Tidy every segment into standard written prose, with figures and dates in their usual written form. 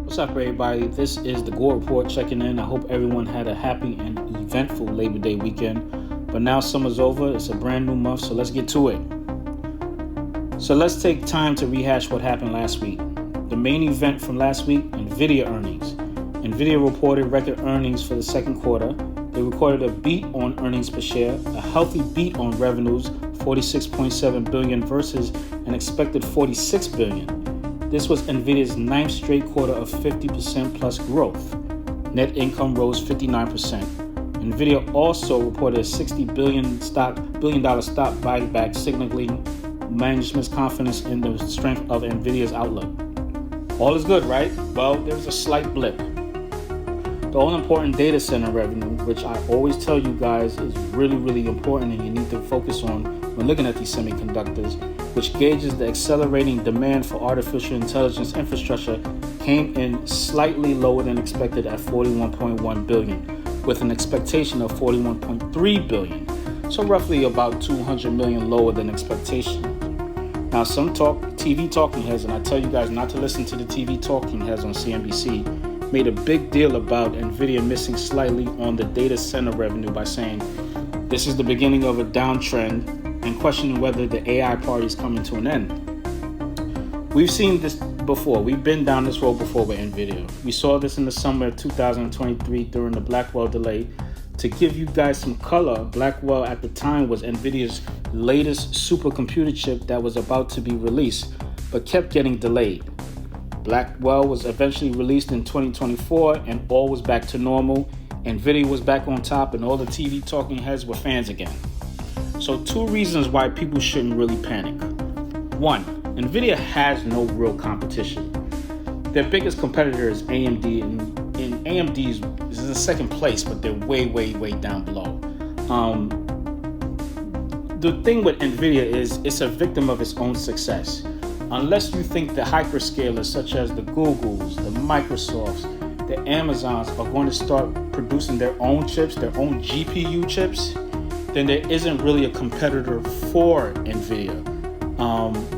What's up, everybody? This is the Gore Report checking in. I hope everyone had a happy and eventful Labor Day weekend. But now summer's over, it's a brand new month, so let's get to it. So let's take time to rehash what happened last week. The main event from last week, Nvidia earnings. Nvidia reported record earnings for the second quarter. They recorded a beat on earnings per share, a healthy beat on revenues, $46.7 billion versus an expected $46 billion. This was Nvidia's ninth straight quarter of 50% plus growth. Net income rose 59%. Nvidia also reported a $60 billion stock buyback, signaling management's confidence in the strength of Nvidia's outlook. All is good, right? Well, there's a slight blip. The all-important data center revenue, which I always tell you guys is really important and you need to focus on when looking at these semiconductors, which gauges the accelerating demand for artificial intelligence infrastructure, came in slightly lower than expected at $41.1 billion, with an expectation of $41.3 billion, so roughly about $200 million lower than expectation. Now, some TV talking heads, and I tell you guys not to listen to the TV talking heads on CNBC, made a big deal about Nvidia missing slightly on the data center revenue by saying this is the beginning of a downtrend and questioning whether the AI party is coming to an end. We've seen this before. We've been down this road before with Nvidia. We saw this in the summer of 2023 during the Blackwell delay. To give you guys some color, Blackwell at the time was Nvidia's latest supercomputer chip that was about to be released, but kept getting delayed. Blackwell was eventually released in 2024 and all was back to normal. Nvidia was back on top and all the TV talking heads were fans again. So 2 reasons why people shouldn't really panic. 1, Nvidia has no real competition. Their biggest competitor is AMD, and AMD is in the second place, but they're way down below. The thing with Nvidia is it's a victim of its own success. Unless you think the hyperscalers such as the Googles, the Microsofts, the Amazons are going to start producing their own chips, their own GPU chips, then there isn't really a competitor for Nvidia.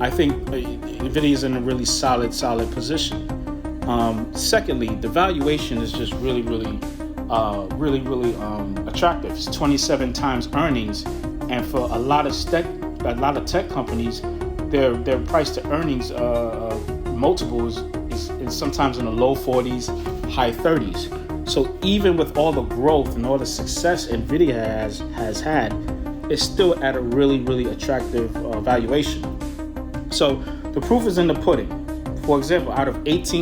I think Nvidia is in a really solid position. Secondly, the valuation is just really attractive. It's 27 times earnings, and for a lot of tech companies, their price to earnings multiples is sometimes in the low 40s, high 30s. So even with all the growth and all the success Nvidia has had, it's still at a really attractive valuation. So the proof is in the pudding. For example, out of 18